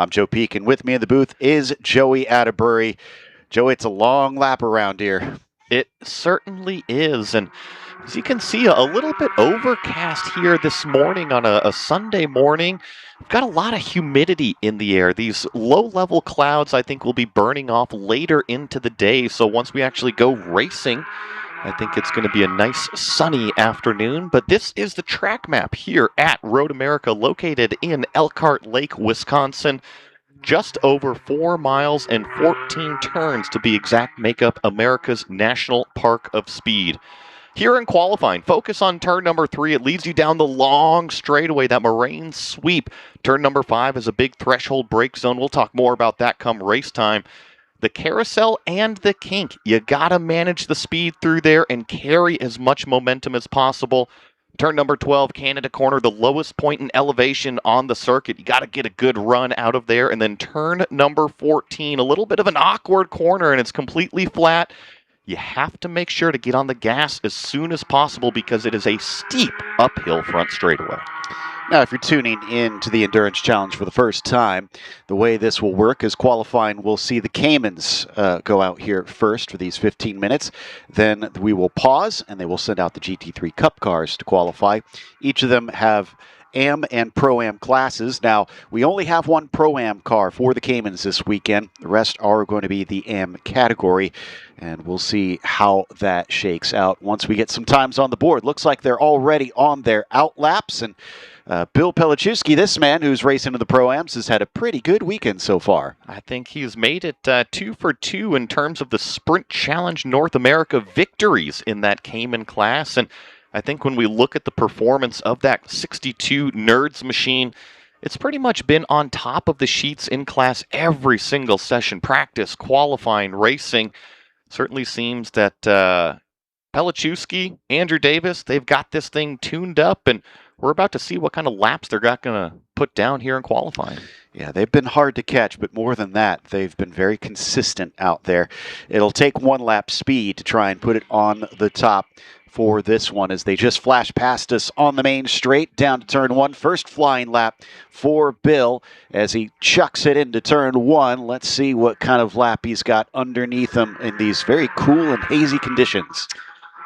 I'm Joe Peak, and with me in the booth is Joey Atterbury. Joey, it's a long lap around here. It certainly is, and as you can see, a little bit overcast here this morning on a Sunday morning. We've got a lot of humidity in the air. These low-level clouds, I think, will be burning off later into the day, so once we actually go racing, I think it's going to be a nice sunny afternoon. But this is the track map here at Road America, located in Elkhart Lake, Wisconsin. Just over 4 miles and 14 turns to be exact make up America's National Park of Speed. Here in qualifying, focus on turn number 3. It leads you down the long straightaway, that moraine sweep. Turn number 5 is a big threshold brake zone. We'll talk more about that come race time. The carousel and the kink. You gotta manage the speed through there and carry as much momentum as possible. Turn number 12, Canada Corner, the lowest point in elevation on the circuit. You got to get a good run out of there. And then turn number 14, a little bit of an awkward corner, and it's completely flat. You have to make sure to get on the gas as soon as possible because it is a steep uphill front straightaway. Now, if you're tuning in to the Endurance Challenge for the first time, the way this will work is qualifying. We'll see the Caymans go out here first for these 15 minutes. Then we will pause, and they will send out the GT3 Cup cars to qualify. Each of them have Am and Pro-Am classes. Now, we only have one Pro-Am car for the Caymans this weekend. The rest are going to be the Am category, and we'll see how that shakes out once we get some times on the board. Looks like they're already on their out laps, and Bill Pelichewski, this man who's racing in the Pro-Ams, has had a pretty good weekend so far. I think he's made it 2 for 2 in terms of the Sprint Challenge North America victories in that Cayman class. And I think when we look at the performance of that 62 Nerds machine, it's pretty much been on top of the sheets in class every single session. Practice, qualifying, racing. Certainly seems that Pelichewski, Andrew Davis, they've got this thing tuned up, and we're about to see what kind of laps they're going to put down here in qualifying. Yeah, they've been hard to catch, but more than that, they've been very consistent out there. It'll take one lap speed to try and put it on the top for this one as they just flash past us on the main straight down to turn 1. First flying lap for Bill as he chucks it into turn 1. Let's see what kind of lap he's got underneath him in these very cool and hazy conditions.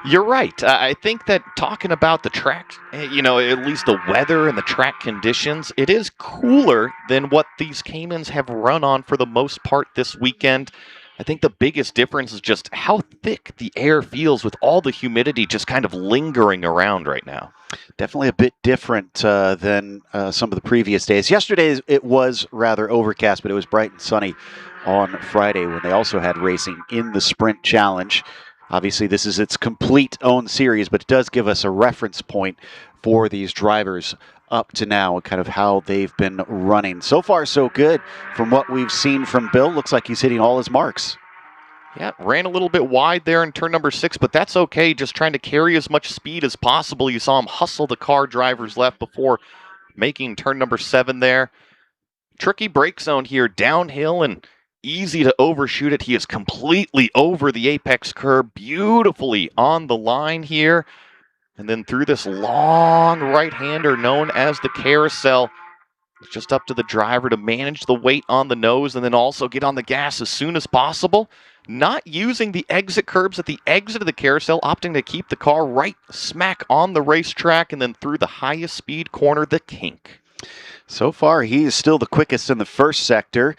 You're right. I think that talking about the track, at least the weather and the track conditions, it is cooler than what these Caymans have run on for the most part this weekend. I think the biggest difference is just how thick the air feels with all the humidity just kind of lingering around right now. Definitely a bit different than some of the previous days. Yesterday it was rather overcast, but it was bright and sunny on Friday when they also had racing in the Sprint Challenge. Obviously, this is its complete own series, but it does give us a reference point for these drivers up to now and kind of how they've been running. So far, so good from what we've seen from Bill. Looks like he's hitting all his marks. Yeah, ran a little bit wide there in turn number 6, but that's okay. Just trying to carry as much speed as possible. You saw him hustle the car drivers left before making turn number 7 there. Tricky brake zone here, downhill and easy to overshoot it. He is completely over the apex curb, beautifully on the line here. And then through this long right-hander known as the carousel. It's just up to the driver to manage the weight on the nose and then also get on the gas as soon as possible. Not using the exit curbs at the exit of the carousel, opting to keep the car right smack on the racetrack and then through the highest speed corner, the kink. So far, he is still the quickest in the first sector.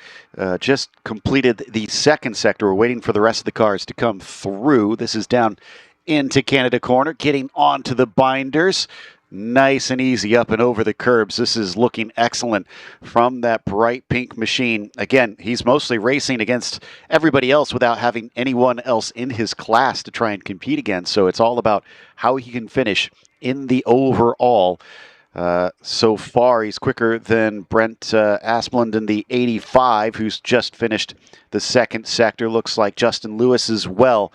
Just completed the second sector. We're waiting for the rest of the cars to come through. This is down into Canada Corner, getting onto the binders. Nice and easy up and over the curbs. This is looking excellent from that bright pink machine. Again, he's mostly racing against everybody else without having anyone else in his class to try and compete against. So it's all about how he can finish in the overall. So far, he's quicker than Brent Asplund in the 85, who's just finished the second sector. Looks like Justin Lewis as well,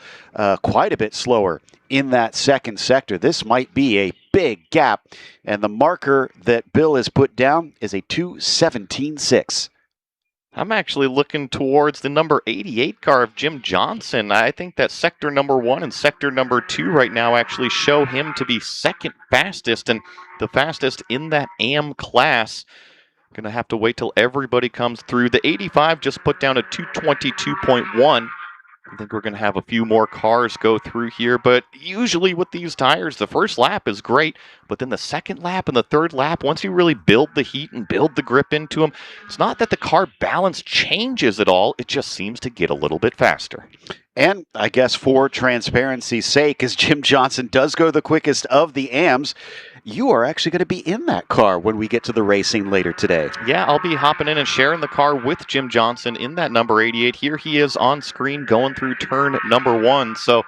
quite a bit slower in that second sector. This might be a big gap, and the marker that Bill has put down is a 2:17.6. I'm actually looking towards the number 88 car of Jim Johnson. I think that sector number 1 and sector number 2 right now actually show him to be second fastest and the fastest in that AM class. Going to have to wait till everybody comes through. The 85 just put down a 222.1. I think we're going to have a few more cars go through here, but usually with these tires, the first lap is great, but then the second lap and the third lap, once you really build the heat and build the grip into them, it's not that the car balance changes at all, it just seems to get a little bit faster. And I guess for transparency's sake, as Jim Johnson does go the quickest of the AMs, you are actually going to be in that car when we get to the racing later today. Yeah, I'll be hopping in and sharing the car with Jim Johnson in that number 88. Here he is on screen going through turn number 1. So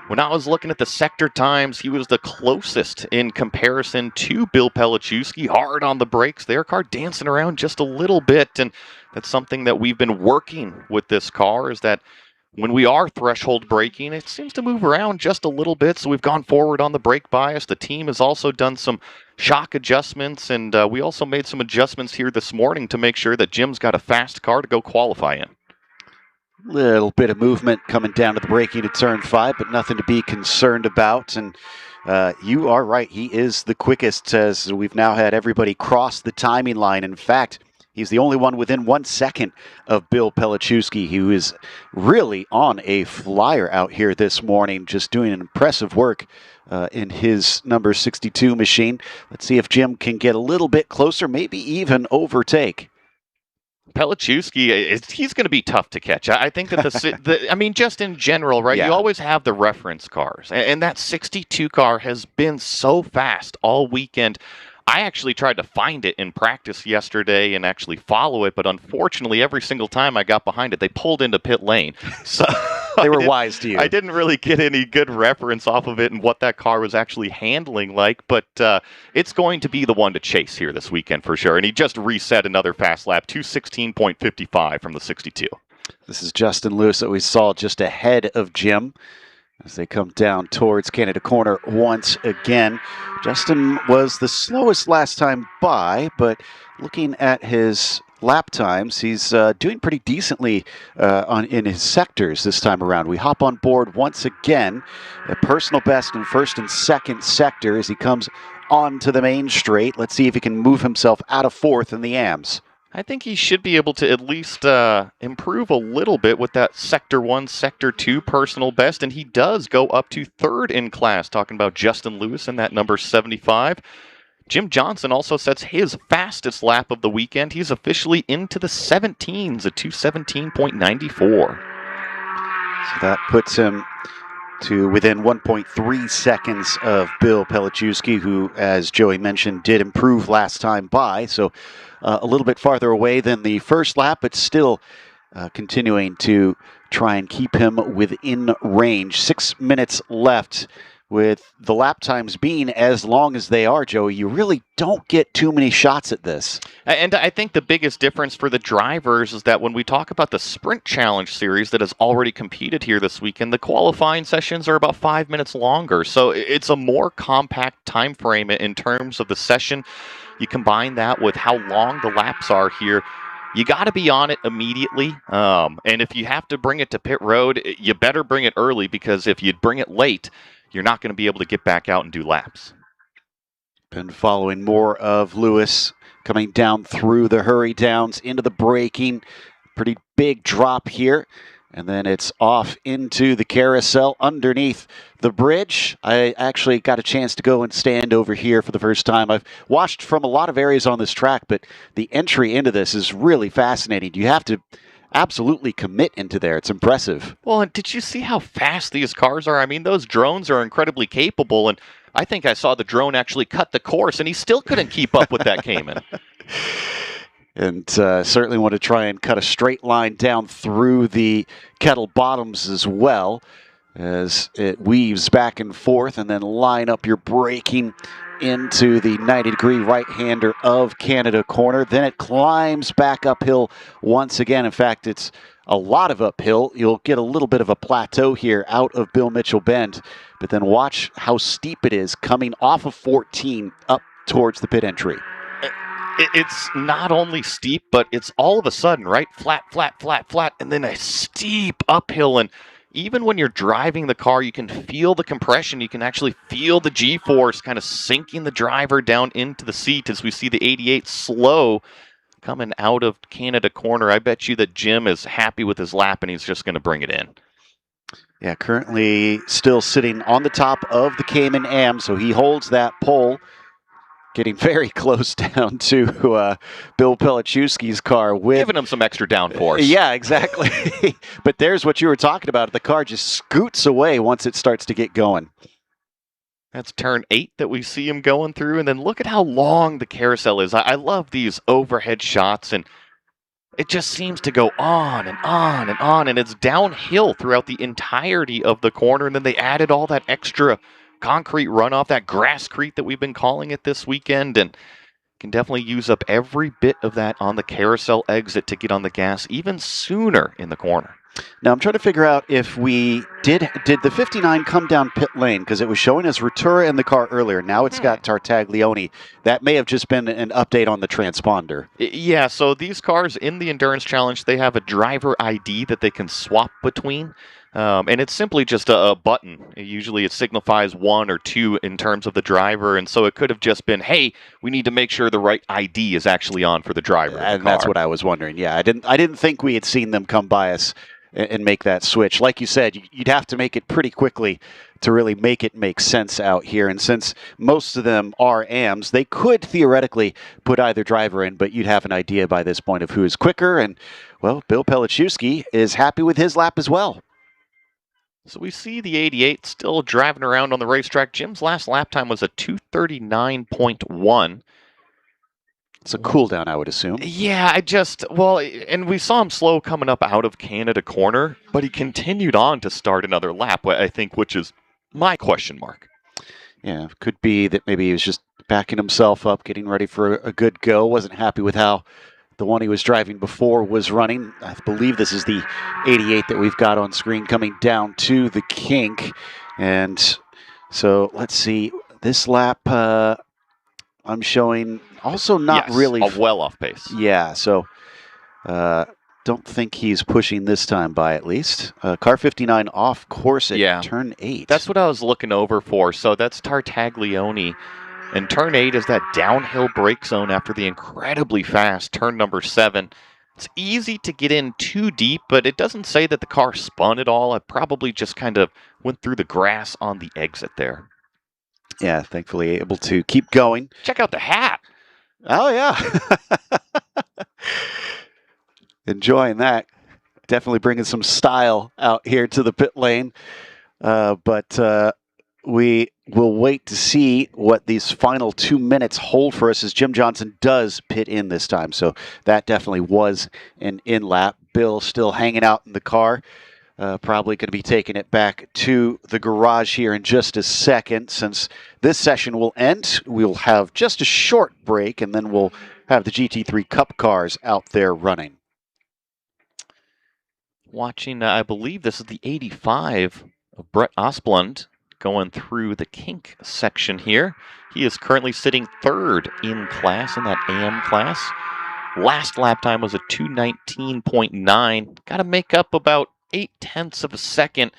when I was looking at the sector times, he was the closest in comparison to Bill Pelichewski. Hard on the brakes. Their car dancing around just a little bit. And that's something that we've been working with this car, is that when we are threshold braking, it seems to move around just a little bit, so we've gone forward on the brake bias. The team has also done some shock adjustments, and we also made some adjustments here this morning to make sure that Jim's got a fast car to go qualify in. Little bit of movement coming down to the braking at turn 5, but nothing to be concerned about. And you are right, he is the quickest, as we've now had everybody cross the timing line. In fact, he's the only one within 1 second of Bill Pelichewski, who is really on a flyer out here this morning, just doing an impressive work in his number 62 machine. Let's see if Jim can get a little bit closer, maybe even overtake. Pelichewski, he's going to be tough to catch. I think that I mean, just in general, right? Yeah. You always have the reference cars, and that 62 car has been so fast all weekend. I actually tried to find it in practice yesterday and actually follow it, but unfortunately, every single time I got behind it, they pulled into pit lane. So they were wise to you. I didn't really get any good reference off of it and what that car was actually handling like, but it's going to be the one to chase here this weekend for sure. And he just reset another fast lap, 2:16.55 from the 62. This is Justin Lewis that we saw just ahead of Jim as they come down towards Canada Corner once again. Justin was the slowest last time by, but looking at his lap times, he's doing pretty decently in his sectors this time around. We hop on board once again, a personal best in first and second sector as he comes onto the main straight. Let's see if he can move himself out of fourth in the AMs. I think he should be able to at least improve a little bit with that Sector 1, Sector 2 personal best, and he does go up to third in class, talking about Justin Lewis in that number 75. Jim Johnson also sets his fastest lap of the weekend. He's officially into the 17s at 2:17.94. So that puts him to within 1.3 seconds of Bill Pelichewski, who, as Joey mentioned, did improve last time by. So a little bit farther away than the first lap, but still continuing to try and keep him within range. 6 minutes left. With the lap times being as long as they are, Joey, you really don't get too many shots at this. And I think the biggest difference for the drivers is that when we talk about the Sprint Challenge series that has already competed here this weekend, the qualifying sessions are about 5 minutes longer. So it's a more compact time frame in terms of the session. You combine that with how long the laps are here. You got to be on it immediately. And if you have to bring it to pit road, you better bring it early, because if you bring it late, you're not going to be able to get back out and do laps. Been following more of Lewis coming down through the hurry downs into the braking. Pretty big drop here. And then it's off into the carousel underneath the bridge. I actually got a chance to go and stand over here for the first time. I've watched from a lot of areas on this track, but the entry into this is really fascinating. You have to absolutely commit into there. It's impressive. Well, and did you see how fast these cars are? I mean, those drones are incredibly capable, and I think I saw the drone actually cut the course, and he still couldn't keep up with that Cayman. And certainly want to try and cut a straight line down through the kettle bottoms as well, as it weaves back and forth, and then line up your braking into the 90-degree right-hander of Canada Corner. Then it climbs back uphill once again. In fact, it's a lot of uphill. You'll get a little bit of a plateau here out of Bill Mitchell Bend, but then watch how steep it is coming off of 14 up towards the pit entry. It's not only steep, but it's all of a sudden, right? Flat, flat, flat, flat, and then a steep uphill. And even when you're driving the car, you can feel the compression. You can actually feel the G-force kind of sinking the driver down into the seat as we see the 88 slow coming out of Canada corner. I bet you that Jim is happy with his lap and he's just going to bring it in. Yeah, currently still sitting on the top of the Cayman Am, so he holds that pole, getting very close down to Bill Pelichewski's car. Giving him some extra downforce. Yeah, exactly. But there's what you were talking about. The car just scoots away once it starts to get going. That's turn 8 that we see him going through, and then look at how long the carousel is. I love these overhead shots, and it just seems to go on and on and on, and it's downhill throughout the entirety of the corner, and then they added all that extra concrete runoff, that grasscrete that we've been calling it this weekend, and can definitely use up every bit of that on the carousel exit to get on the gas even sooner in the corner. Now, I'm trying to figure out if we did the 59 come down pit lane, because it was showing us Rotura in the car earlier. Now it's got Tartaglione. That may have just been an update on the transponder. Yeah, so these cars in the Endurance Challenge, they have a driver ID that they can swap between. And it's simply just a button. Usually it signifies 1 or 2 in terms of the driver, and so it could have just been, hey, we need to make sure the right ID is actually on for the driver. And that's what I was wondering. Yeah, I didn't think we had seen them come by us and make that switch. Like you said, you'd have to make it pretty quickly to really make it make sense out here. And since most of them are AMs, they could theoretically put either driver in, but you'd have an idea by this point of who is quicker. And, well, Bill Pelichewski is happy with his lap as well. So we see the 88 still driving around on the racetrack. Jim's last lap time was a 2:39.1. It's a cool down, I would assume. Yeah, and we saw him slow coming up out of Canada corner, but he continued on to start another lap, I think, which is my question mark. Yeah, could be that maybe he was just backing himself up, getting ready for a good go. Wasn't happy with how the one he was driving before was running. I believe this is the 88 that we've got on screen coming down to the kink. And so let's see. This lap, I'm showing also not really well off pace. Yeah, so don't think he's pushing this time by, at least. Car 59 off course at turn 8. That's what I was looking over for. So that's Tartaglione. And turn 8 is that downhill brake zone after the incredibly fast turn number 7. It's easy to get in too deep, but it doesn't say that the car spun at all. It probably just kind of went through the grass on the exit there. Yeah, thankfully able to keep going. Check out the hat. Oh, yeah. Enjoying that. Definitely bringing some style out here to the pit lane. But we will wait to see what these final 2 minutes hold for us as Jim Johnson does pit in this time. So that definitely was an in-lap. Bill still hanging out in the car. Probably going to be taking it back to the garage here in just a second. Since this session will end, we'll have just a short break, and then we'll have the GT3 Cup cars out there running. Watching, I believe this is the 85 of Brett Osplund going through the kink section here. He is currently sitting 3rd in class, in that AM class. Last lap time was a 2:19.9. Got to make up about 0.8 of a second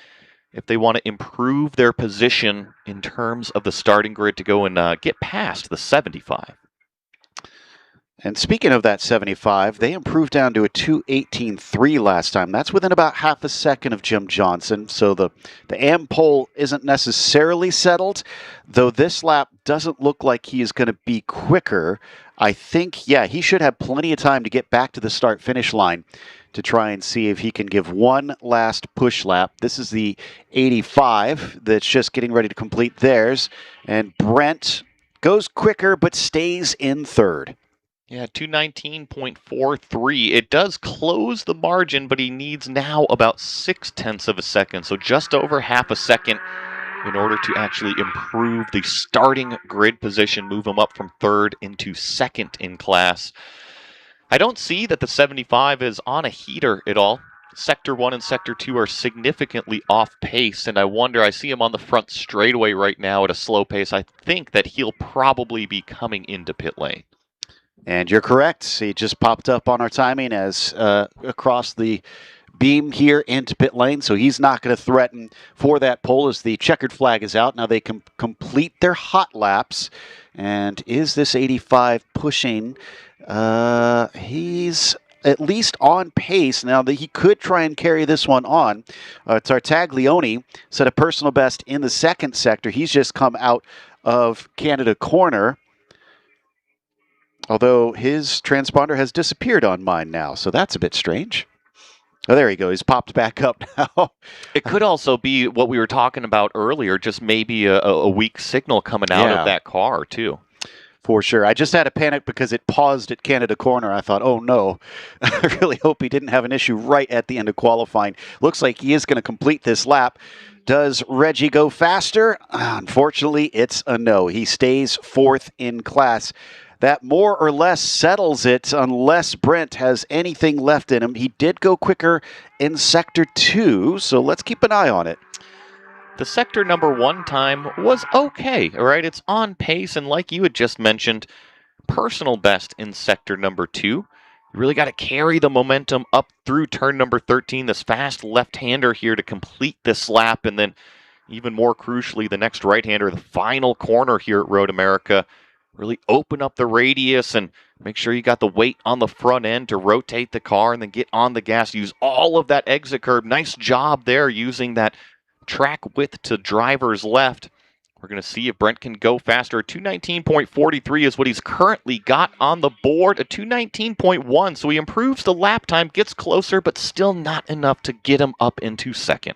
if they want to improve their position in terms of the starting grid to go and get past the 75. And speaking of that 75, they improved down to a 2:18.3 last time. That's within about half a second of Jim Johnson. So the AM pole isn't necessarily settled, though this lap doesn't look like he is going to be quicker. I think, yeah, he should have plenty of time to get back to the start-finish line to try and see if he can give one last push lap. This is the 85 that's just getting ready to complete theirs. And Brent goes quicker but stays in 3rd. Yeah, 2:19.43. It does close the margin, but he needs now about 0.6 of a second, so just over half a second in order to actually improve the starting grid position, move him up from 3rd into 2nd in class. I don't see that the 75 is on a heater at all. Sector 1 and Sector 2 are significantly off pace, and I see him on the front straightaway right now at a slow pace. I think that he'll probably be coming into pit lane. And you're correct. He just popped up on our timing as across the beam here into pit lane, so he's not going to threaten for that pole as the checkered flag is out. Now they can complete their hot laps. And is this 85 pushing He's at least on pace now that he could try and carry this one on. Tartaglione set a personal best in the second sector. He's just come out of Canada corner, although his transponder has disappeared on mine now, so that's a bit strange. Oh, there he goes. He's popped back up now. It could also be what we were talking about earlier, just maybe a weak signal coming out of that car, too. For sure. I just had a panic because it paused at Canada corner. I thought, oh no, I really hope he didn't have an issue right at the end of qualifying. Looks like he is going to complete this lap. Does Reggie go faster? Unfortunately, it's a no. He stays fourth in class. That more or less settles it unless Brent has anything left in him. He did go quicker in Sector 2, so let's keep an eye on it. The sector number 1 time was okay, all right? It's on pace, and like you had just mentioned, personal best in sector number 2. You really got to carry the momentum up through turn number 13, this fast left-hander here to complete this lap, and then even more crucially, the next right-hander, the final corner here at Road America. Really open up the radius and make sure you got the weight on the front end to rotate the car and then get on the gas. Use all of that exit curb. Nice job there using that track width to driver's left. We're going to see if Brent can go faster. 219.43 is what he's currently got on the board. A 219.1, so he improves the lap time, gets closer, but still not enough to get him up into second.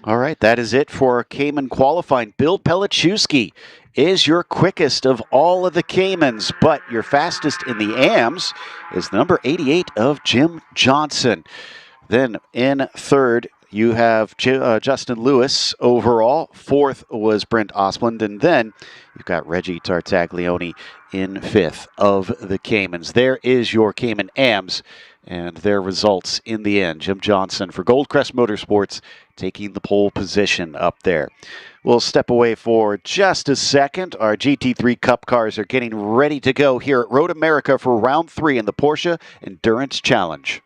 All right, that is it for Cayman qualifying. Bill Pelichewski is your quickest of all of the Caymans, but your fastest in the AMs is the number 88 of Jim Johnson. Then in third, you have Justin Lewis overall. Fourth was Brent Osplund. And then you've got Reggie Tartaglione in fifth of the Caymans. There is your Cayman AMs and their results in the end. Jim Johnson for Goldcrest Motorsports taking the pole position up there. We'll step away for just a second. Our GT3 Cup cars are getting ready to go here at Road America for round 3 in the Porsche Endurance Challenge.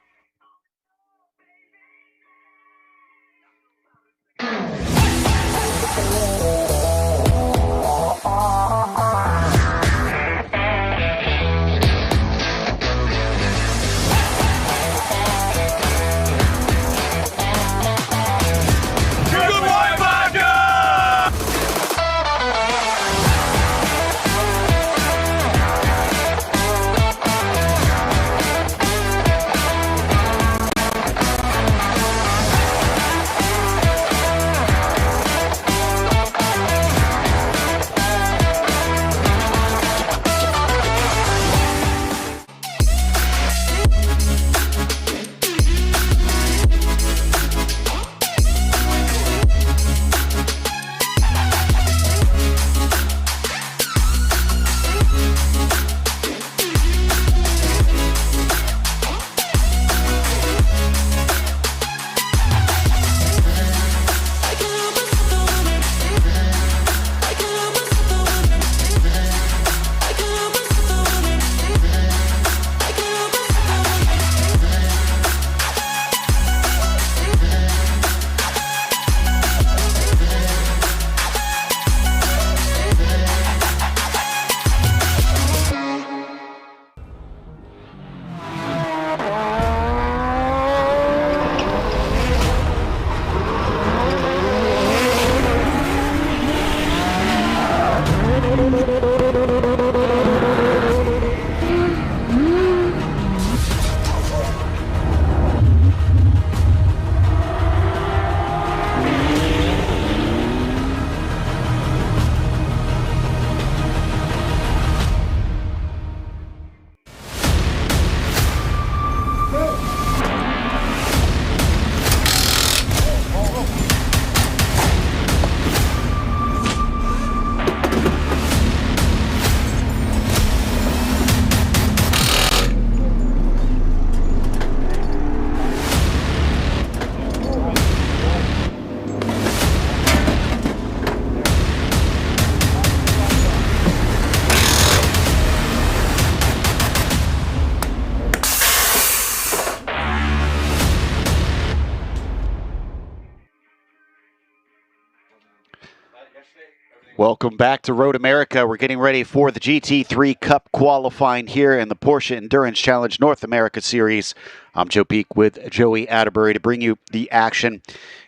Welcome back to Road America. We're getting ready for the GT3 Cup qualifying here in the Porsche Endurance Challenge North America Series. I'm Joe Peak with Joey Atterbury to bring you the action.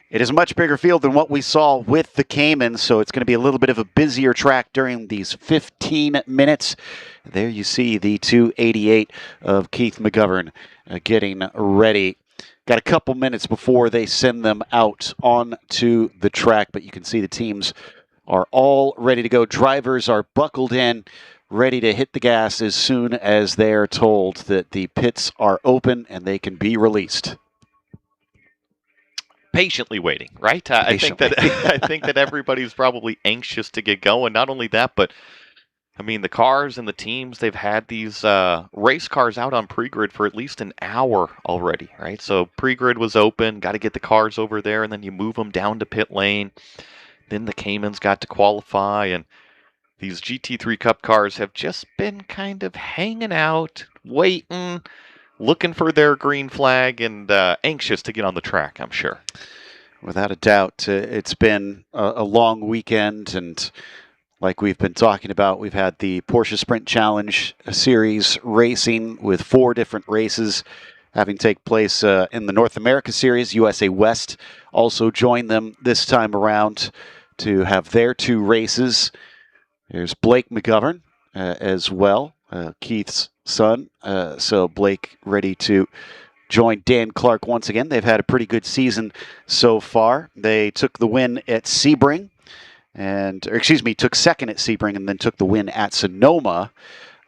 It is a much bigger field than what we saw with the Cayman, so it's going to be a little bit of a busier track during these 15 minutes. There you see the 288 of Keith McGovern getting ready. Got a couple minutes before they send them out onto the track, but you can see the teams are all ready to go. Drivers are buckled in, ready to hit the gas as soon as they're told that the pits are open and they can be released. Patiently waiting, right? Patiently. I think that everybody's probably anxious to get going. Not only that, but I mean, the cars and the teams, they've had these race cars out on pre-grid for at least an hour already, right? So pre-grid was open, got to get the cars over there, and then you move them down to pit lane. Then the Caymans got to qualify, and these GT3 Cup cars have just been kind of hanging out, waiting, looking for their green flag, and anxious to get on the track, I'm sure. Without a doubt, it's been a long weekend, and like we've been talking about, we've had the Porsche Sprint Challenge series racing with 4 different races having take place in the North America Series. USA West also joined them this time around to have their 2 races. There's Blake McGovern as well, Keith's son. So Blake ready to join Dan Clark once again. They've had a pretty good season so far. They took the win at Sebring, took second at Sebring and then took the win at Sonoma.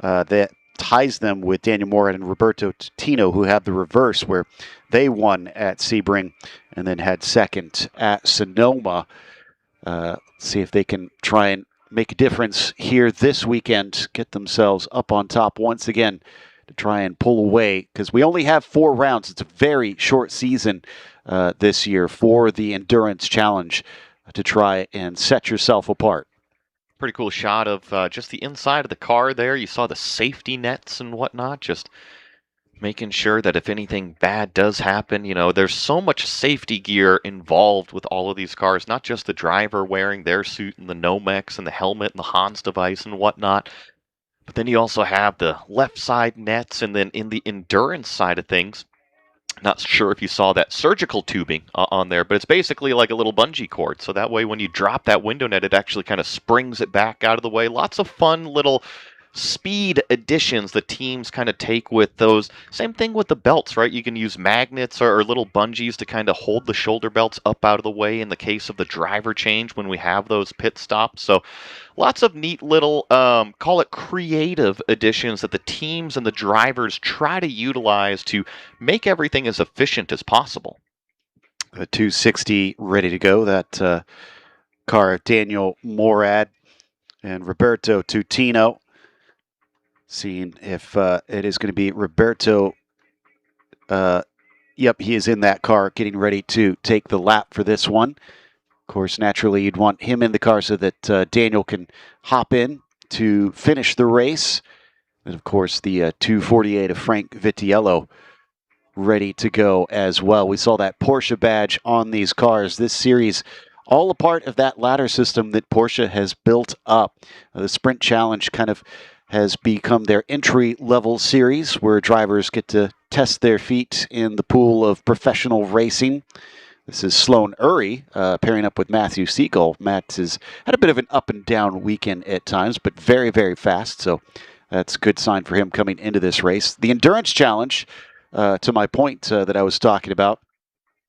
That ties them with Daniel Morad and Roberto Tino, who have the reverse, where they won at Sebring and then had second at Sonoma. See if they can try and make a difference here this weekend, get themselves up on top once again to try and pull away, because we only have 4 rounds. It's a very short season this year for the Endurance Challenge to try and set yourself apart. Pretty cool shot of just the inside of the car there. You saw the safety nets and whatnot, just making sure that if anything bad does happen, you know, there's so much safety gear involved with all of these cars, not just the driver wearing their suit and the Nomex and the helmet and the Hans device and whatnot, but then you also have the left side nets, and then in the endurance side of things, not sure if you saw that surgical tubing on there, but it's basically like a little bungee cord. So that way when you drop that window net, it actually kind of springs it back out of the way. Lots of fun little speed additions the teams kind of take with those. Same thing with the belts, right? You can use magnets or little bungees to kind of hold the shoulder belts up out of the way in the case of the driver change when we have those pit stops. So lots of neat little, call it creative additions that the teams and the drivers try to utilize to make everything as efficient as possible. The 260 ready to go. That car of Daniel Morad and Roberto Tutino. Seeing if it is going to be Roberto. Yep, he is in that car getting ready to take the lap for this one. Of course, naturally, you'd want him in the car so that Daniel can hop in to finish the race. And, of course, the 248 of Frank Vitiello ready to go as well. We saw that Porsche badge on these cars. This series, all a part of that ladder system that Porsche has built up. The Sprint Challenge kind of has become their entry-level series where drivers get to test their feet in the pool of professional racing. This is Sloan Uri pairing up with Matthew Siegel. Matt has had a bit of an up-and-down weekend at times, but very, very fast, so that's a good sign for him coming into this race. The Endurance Challenge, to my point that I was talking about,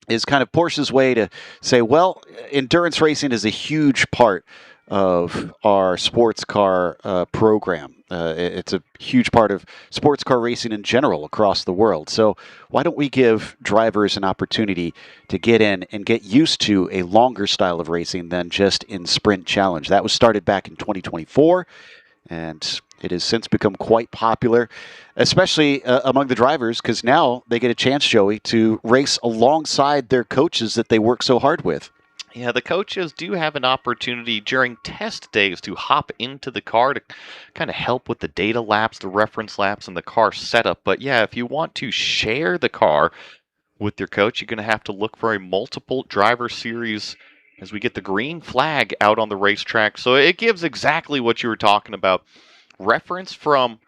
is kind of Porsche's way to say, well, endurance racing is a huge part of our sports car program. It's a huge part of sports car racing in general across the world. So why don't we give drivers an opportunity to get in and get used to a longer style of racing than just in Sprint Challenge? That was started back in 2024, and it has since become quite popular, especially among the drivers, because now they get a chance, Joey, to race alongside their coaches that they work so hard with. Yeah, the coaches do have an opportunity during test days to hop into the car to kind of help with the data laps, the reference laps, and the car setup. But yeah, if you want to share the car with your coach, you're going to have to look for a multiple driver series as we get the green flag out on the racetrack. So it gives exactly what you were talking about. Reference from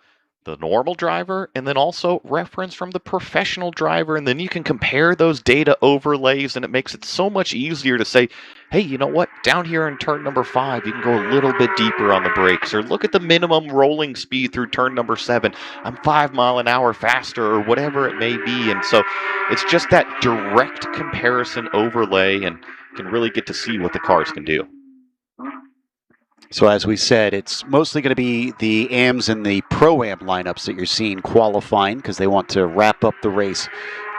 the normal driver and then also reference from the professional driver, and then you can compare those data overlays, and it makes it so much easier to say, hey, you know what, down here in turn number 5 you can go a little bit deeper on the brakes, or look at the minimum rolling speed through turn number 7, I'm 5 mile an hour faster, or whatever it may be. And so it's just that direct comparison overlay, and can really get to see what the cars can do. So as we said, it's mostly going to be the AMs and the Pro-Am lineups that you're seeing qualifying, because they want to wrap up the race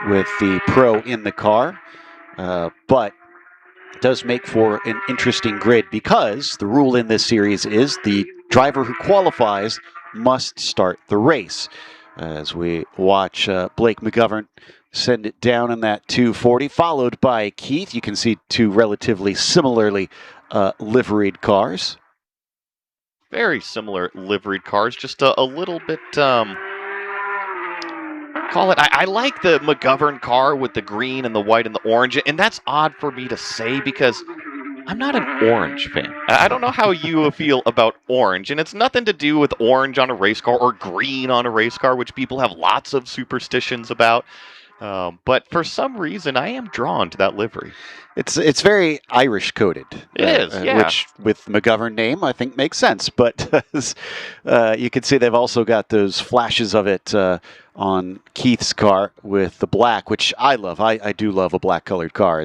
with the Pro in the car. But it does make for an interesting grid, because the rule in this series is the driver who qualifies must start the race. As we watch Blake McGovern send it down in that 240, followed by Keith. You can see two relatively similarly liveried cars. Very similar liveried cars, just a little bit, call it, I like the McGovern car with the green and the white and the orange, and that's odd for me to say because I'm not an orange fan. I don't know how you feel about orange, and it's nothing to do with orange on a race car or green on a race car, which people have lots of superstitions about. But for some reason, I am drawn to that livery. It's very Irish coded. It is, yeah. Which, with McGovern name, I think makes sense. But you can see they've also got those flashes of it on Keith's car with the black, which I love. I do love a black-colored car.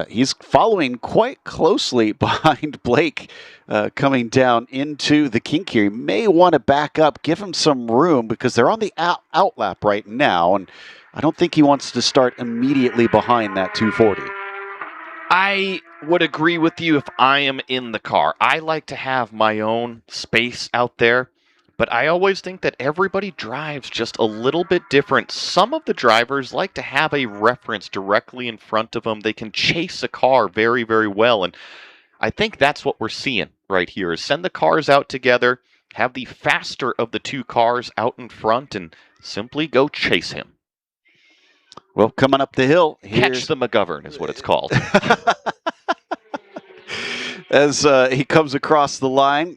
He's following quite closely behind Blake coming down into the kink here. He may want to back up, give him some room, because they're on the out lap right now, and I don't think he wants to start immediately behind that 240. I would agree with you if I am in the car. I like to have my own space out there, but I always think that everybody drives just a little bit different. Some of the drivers like to have a reference directly in front of them. They can chase a car very, very well, and I think that's what we're seeing right here, is send the cars out together, have the faster of the two cars out in front, and simply go chase him. Well, coming up the hill, Catch the McGovern is what it's called. As he comes across the line,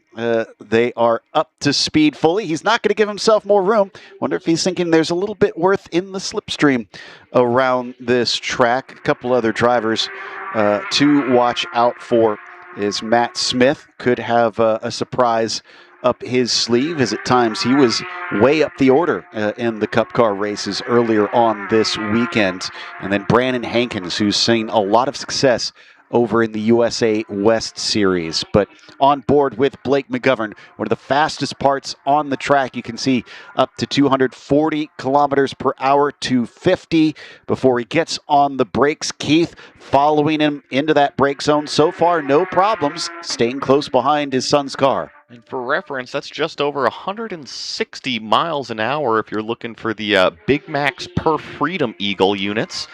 they are up to speed fully. He's not going to give himself more room. Wonder if he's thinking there's a little bit worth in the slipstream around this track. A couple other drivers to watch out for is Matt Smith. Could have a surprise up his sleeve, as at times he was way up the order in the Cup car races earlier on this weekend. And then Brandon Hankins, who's seen a lot of success over in the USA West Series. But on board with Blake McGovern, one of the fastest parts on the track. You can see up to 240 kilometers per hour, 250 before he gets on the brakes. Keith following him into that brake zone. So far, no problems, staying close behind his son's car. And for reference, that's just over 160 miles an hour if you're looking for the Big Max per Freedom Eagle units.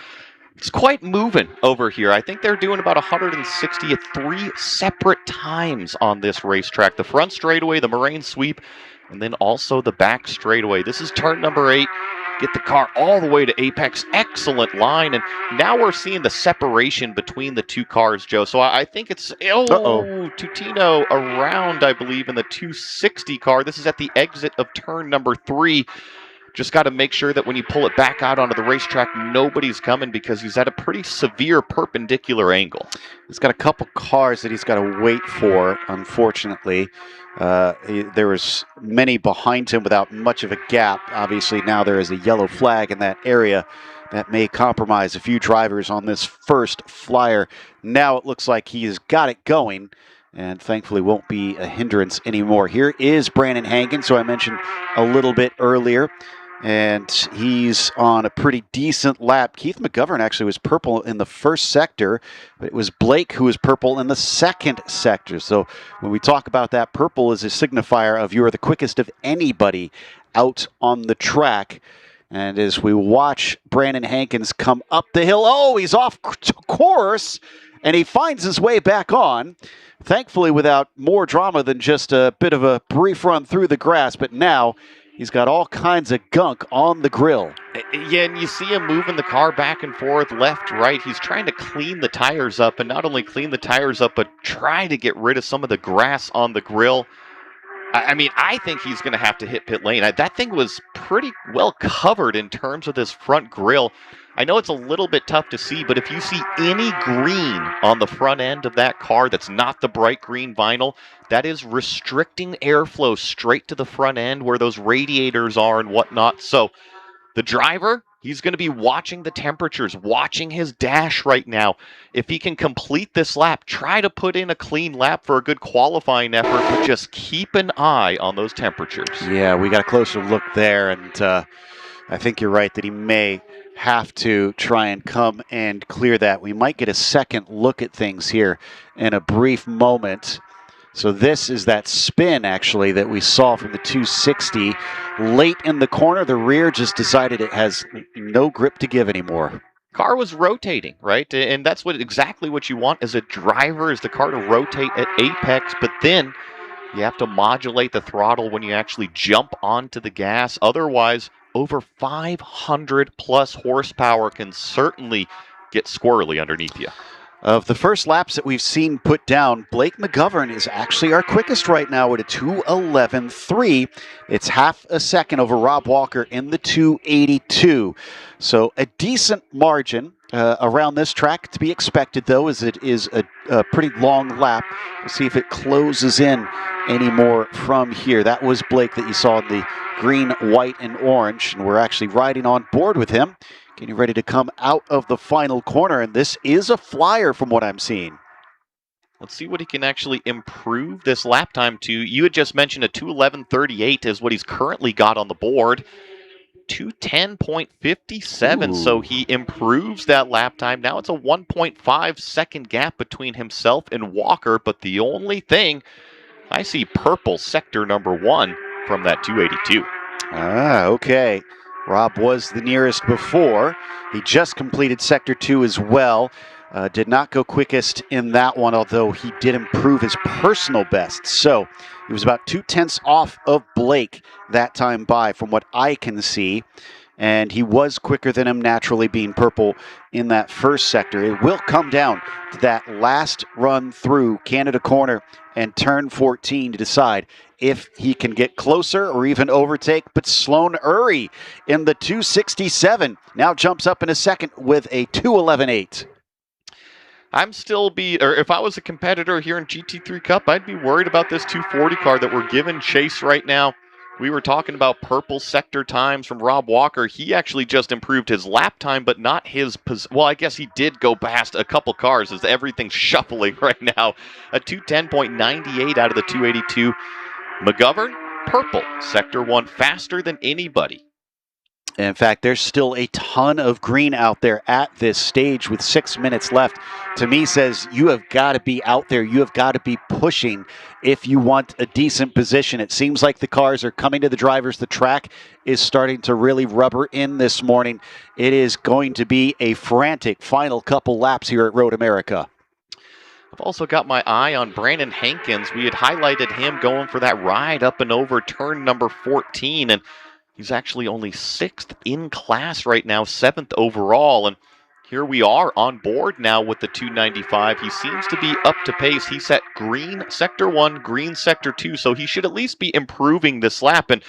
It's quite moving over here. I think they're doing about 160 at 3 separate times on this racetrack. The front straightaway, the Moraine sweep, and then also the back straightaway. This is turn number 8. Get the car all the way to apex. Excellent line. And now we're seeing the separation between the two cars, Joe. So I think it's, Tutino around, I believe, in the 260 car. This is at the exit of turn number 3. Just got to make sure that when you pull it back out onto the racetrack, nobody's coming, because he's at a pretty severe perpendicular angle. He's got a couple cars that he's got to wait for, unfortunately. There was many behind him without much of a gap. Obviously, now there is a yellow flag in that area that may compromise a few drivers on this first flyer. Now it looks like he has got it going, and thankfully won't be a hindrance anymore. Here is Brandon Hankins, who I mentioned a little bit earlier, and he's on a pretty decent lap. Keith McGovern actually was purple in the first sector, but it was Blake who was purple in the second sector. So when we talk about that, purple is a signifier of you are the quickest of anybody out on the track. And as we watch Brandon Hankins come up the hill, he's off course, and he finds his way back on. Thankfully, without more drama than just a bit of a brief run through the grass, but now He's got all kinds of gunk on the grill. Yeah, and you see him moving the car back and forth, left, right. He's trying to clean the tires up, and not only clean the tires up, but try to get rid of some of the grass on the grill. I mean, I think he's going to have to hit pit lane. That thing was pretty well covered in terms of this front grille. I know it's a little bit tough to see, but if you see any green on the front end of that car that's not the bright green vinyl, that is restricting airflow straight to the front end where those radiators are and whatnot. So the driver, he's going to be watching the temperatures, watching his dash right now. If he can complete this lap, try to put in a clean lap for a good qualifying effort, but just keep an eye on those temperatures. Yeah, we got a closer look there, and I think you're right that he may have to try and come and clear that. We might get a second look at things here in a brief moment. So this is that spin, actually, that we saw from the 260. Late in the corner, the rear just decided it has no grip to give anymore. Car was rotating, right? And that's exactly what you want as a driver, is the car to rotate at apex, but then you have to modulate the throttle when you actually jump onto the gas. Otherwise, over 500 plus horsepower can certainly get squirrely underneath you. Of the first laps that we've seen put down, Blake McGovern is actually our quickest right now at a 2:11.3. It's half a second over Rob Walker in the 2:82. So a decent margin around this track to be expected, though, as it is a pretty long lap. We'll see if it closes in any more from here. That was Blake that you saw in the green, white, and orange, and we're actually riding on board with him, getting ready to come out of the final corner, and this is a flyer from what I'm seeing. Let's see what he can actually improve this lap time to. You had just mentioned a 2:11.38 is what he's currently got on the board. 2:10.57, so he improves that lap time. Now it's a 1.5 second gap between himself and Walker, but the only thing, I see purple sector number 1 from that 282. Okay. Rob was the nearest before. He just completed Sector 2 as well. Did not go quickest in that one, although he did improve his personal best. So he was about 2/10 off of Blake that time by, from what I can see. And he was quicker than him, naturally being purple in that first sector. It will come down to that last run through Canada Corner and turn 14 to decide if he can get closer or even overtake. But Sloan Urry in the 267 now jumps up in a second with a 2:11.8. If I was a competitor here in GT3 Cup, I'd be worried about this 240 car that we're giving chase right now. We were talking about purple sector times from Rob Walker. He actually just improved his lap time, but not his well, I guess he did go past a couple cars as everything's shuffling right now. A 2:10.98 out of the 282. McGovern, purple, sector 1, faster than anybody. In fact, there's still a ton of green out there at this stage with 6 minutes left. To me, says you have got to be out there. You have got to be pushing if you want a decent position. It seems like the cars are coming to the drivers. The track is starting to really rubber in this morning. It is going to be a frantic final couple laps here at Road America. I've also got my eye on Brandon Hankins. We had highlighted him going for that ride up and over turn number 14, and he's actually only 6th in class right now, 7th overall. And here we are on board now with the 295. He seems to be up to pace. He set green sector 1, green sector 2, so he should at least be improving this lap. And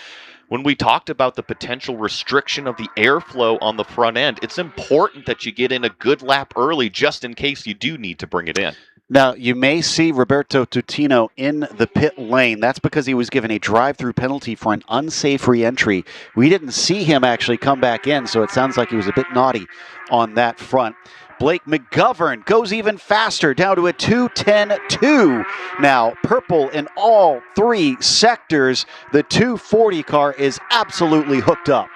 when we talked about the potential restriction of the airflow on the front end, it's important that you get in a good lap early just in case you do need to bring it in. Now, you may see Roberto Tutino in the pit lane. That's because he was given a drive-through penalty for an unsafe re-entry. We didn't see him actually come back in, so it sounds like he was a bit naughty on that front. Blake McGovern goes even faster, down to a 2:10.2. Now, purple in all 3 sectors. The 240 car is absolutely hooked up.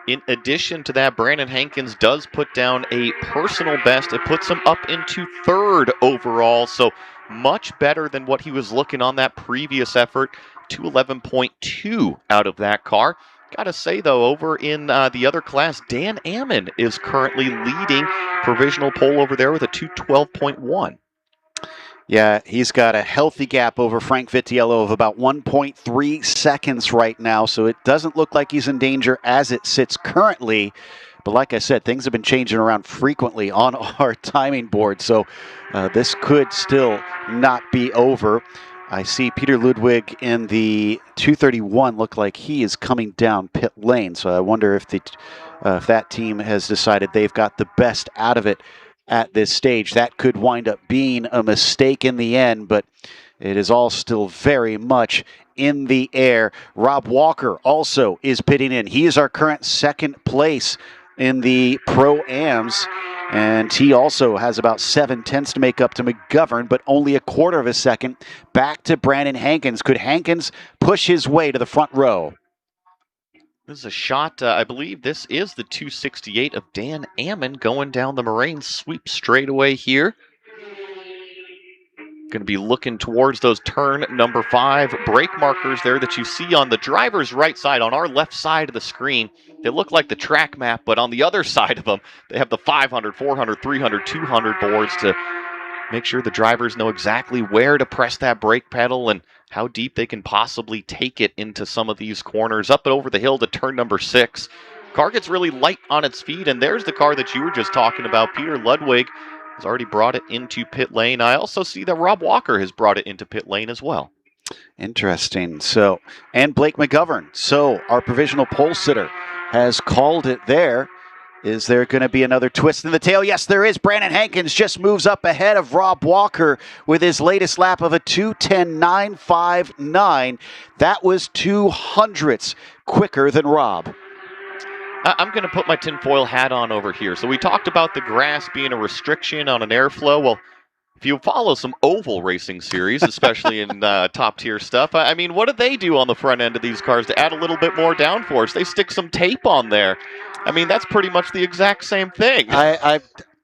In addition to that, Brandon Hankins does put down a personal best. It puts him up into 3rd overall, so much better than what he was looking on that previous effort. 2:11.2 out of that car. Gotta say, though, over in the other class, Dan Ammon is currently leading provisional pole over there with a 2:12.1. Yeah, he's got a healthy gap over Frank Vitiello of about 1.3 seconds right now, so it doesn't look like he's in danger as it sits currently. But like I said, things have been changing around frequently on our timing board, so this could still not be over. I see Peter Ludwig in the 231 look like he is coming down pit lane, so I wonder if that team has decided they've got the best out of it at this stage. That could wind up being a mistake in the end, but it is all still very much in the air. Rob Walker also is pitting in. He is our current second place in the Pro-Ams, and he also has about 7/10 to make up to McGovern, but only a quarter of a second back to Brandon Hankins. Could Hankins push his way to the front row? This is a shot, I believe this is the 268 of Dan Ammon going down the Moraine sweep straightaway here. Going to be looking towards those turn number 5 brake markers there that you see on the driver's right side, on our left side of the screen. They look like the track map, but on the other side of them, they have the 500, 400, 300, 200 boards to make sure the drivers know exactly where to press that brake pedal and how deep they can possibly take it into some of these corners. Up and over the hill to turn number 6. Car gets really light on its feet, and there's the car that you were just talking about. Peter Ludwig has already brought it into pit lane. I also see that Rob Walker has brought it into pit lane as well. Interesting. So, and Blake McGovern. So, our provisional pole sitter has called it there. Is there going to be another twist in the tail? Yes, there is. Brandon Hankins just moves up ahead of Rob Walker with his latest lap of a 2:10.959. That was 200ths quicker than Rob. I'm going to put my tinfoil hat on over here. So we talked about the grass being a restriction on an airflow. Well, if you follow some oval racing series, especially in top-tier stuff, I mean, what do they do on the front end of these cars to add a little bit more downforce? They stick some tape on there. I mean, that's pretty much the exact same thing. I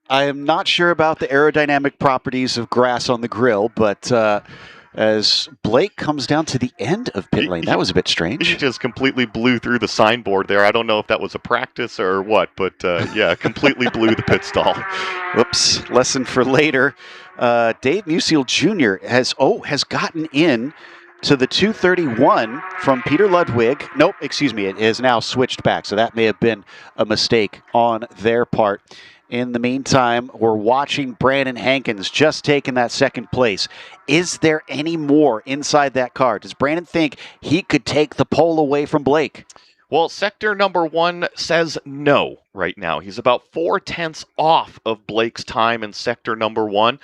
am not sure about the aerodynamic properties of grass on the grill, but as Blake comes down to the end of pit lane, that was a bit strange. He just completely blew through the signboard there. I don't know if that was a practice or what, but yeah, completely blew the pit stall. Whoops, lesson for later. Dave Musial Jr. has gotten in to the 231 from Peter Ludwig. Nope, excuse me, it is now switched back, so that may have been a mistake on their part. In the meantime, we're watching Brandon Hankins just taking that second place. Is there any more inside that car? Does Brandon think he could take the pole away from Blake? Well, sector number 1 says no right now. He's about 4/10 off of Blake's time in sector number 1.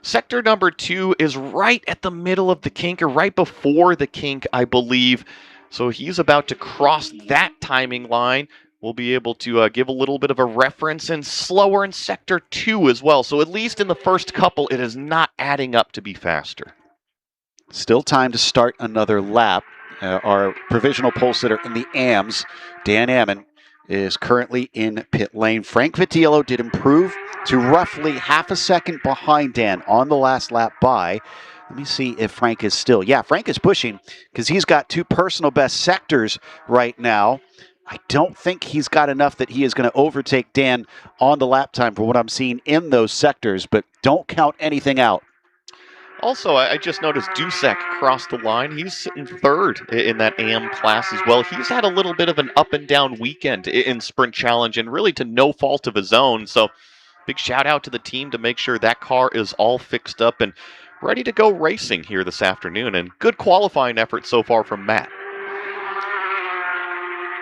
Sector number 2 is right at the middle of the kink, or right before the kink, I believe. So he's about to cross that timing line. We'll be able to give a little bit of a reference, and slower in sector 2 as well. So at least in the first couple, it is not adding up to be faster. Still time to start another lap. Our provisional pole sitter in the AMS, Dan Ammon, is currently in pit lane. Frank Vitiello did improve to roughly half a second behind Dan on the last lap by. Let me see if Frank is still. Yeah, Frank is pushing because he's got 2 personal best sectors right now. I don't think he's got enough that he is going to overtake Dan on the lap time for what I'm seeing in those sectors, but don't count anything out. Also, I just noticed Dusek crossed the line. He's sitting 3rd in that AM class as well. He's had a little bit of an up-and-down weekend in Sprint Challenge, and really to no fault of his own. So big shout-out to the team to make sure that car is all fixed up and ready to go racing here this afternoon. And good qualifying effort so far from Matt.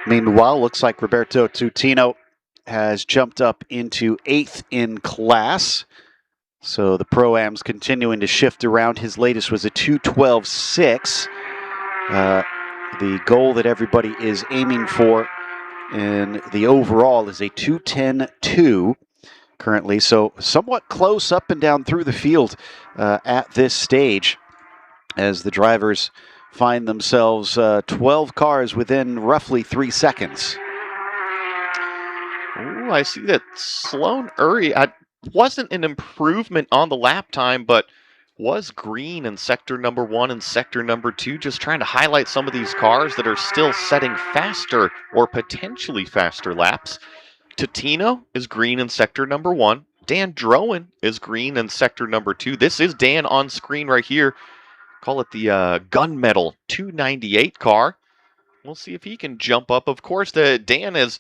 Meanwhile, looks like Roberto Tutino has jumped up into 8th in class. So the Pro-Am's continuing to shift around. His latest was a 2:12.6. The goal that everybody is aiming for in the overall is a 2:10.2 currently. So somewhat close up and down through the field at this stage as the drivers find themselves 12 cars within roughly 3 seconds. Ooh, I see that Sloan Uri wasn't an improvement on the lap time, but was green in sector number 1 and sector number 2, just trying to highlight some of these cars that are still setting faster or potentially faster laps. Tutino is green in sector number 1. Dan Drowan is green in sector number 2. This is Dan on screen right here. Call it the gunmetal 298 car. We'll see if he can jump up. Of course, Dan has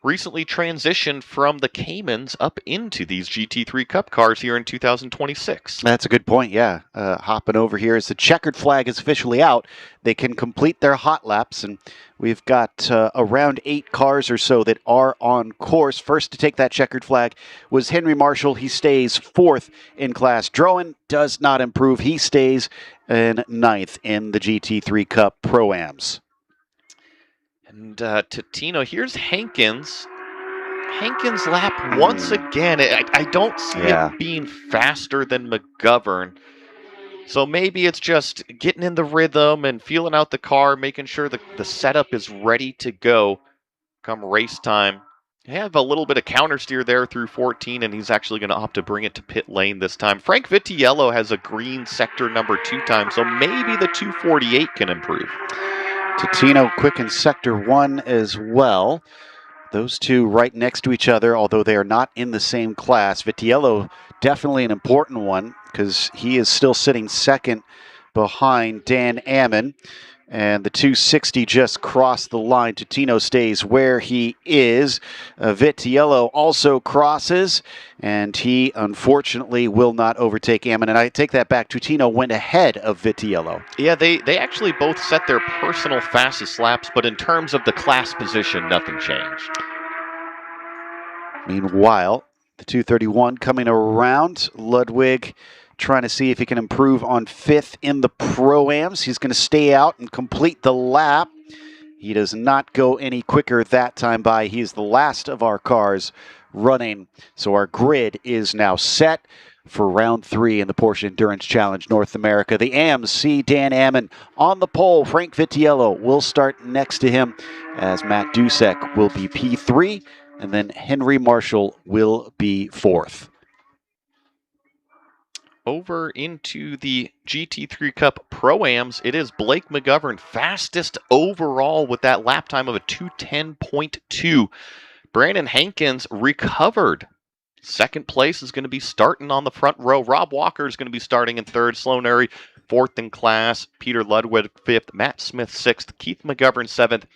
recently transitioned from the Caymans up into these GT3 Cup cars here in 2026. That's a good point, yeah. Hopping over here as the checkered flag is officially out, they can complete their hot laps, and we've got around 8 cars or so that are on course. First to take that checkered flag was Henry Marshall. He stays 4th in class. Drowan does not improve. He stays in 9th in the GT3 Cup Pro-Ams. And Tino, here's Hankins. Hankins' lap once again. I don't see it being faster than McGovern. So maybe it's just getting in the rhythm and feeling out the car, making sure the setup is ready to go come race time. They have a little bit of counter steer there through 14, and he's actually going to opt to bring it to pit lane this time. Frank Vitiello has a green sector number 2 time, so maybe the 248 can improve. Tino quick in sector 1 as well. Those two right next to each other, although they are not in the same class. Vitiello definitely an important one because he is still sitting 2nd behind Dan Ammon. And the 260 just crossed the line. Tino stays where he is. Vitiello also crosses, and he unfortunately will not overtake Ammon. And I take that back. Tino went ahead of Vitiello. Yeah, they actually both set their personal fastest laps, but in terms of the class position, nothing changed. Meanwhile, the 231 coming around. Ludwig trying to see if he can improve on 5th in the Pro-Ams. He's going to stay out and complete the lap. He does not go any quicker that time by. He is the last of our cars running. So our grid is now set for round 3 in the Porsche Endurance Challenge North America. The AMs see Dan Ammon on the pole. Frank Vitiello will start next to him as Matt Dusek will be P3, and then Henry Marshall will be 4th. Over into the GT3 Cup Pro-Ams, it is Blake McGovern, fastest overall with that lap time of a 2:10.2. Brandon Hankins recovered. 2nd place is going to be starting on the front row. Rob Walker is going to be starting in 3rd. Sloan Urry, 4th in class. Peter Ludwig, 5th. Matt Smith, 6th. Keith McGovern, 7th.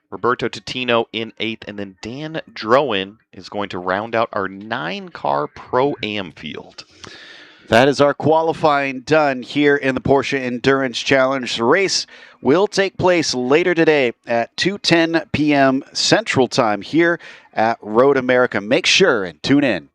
Roberto Titino in 8th. And then Dan Drowan is going to round out our 9-car Pro-Am field. That is our qualifying done here in the Porsche Endurance Challenge. The race will take place later today at 2:10 p.m. Central Time here at Road America. Make sure and tune in.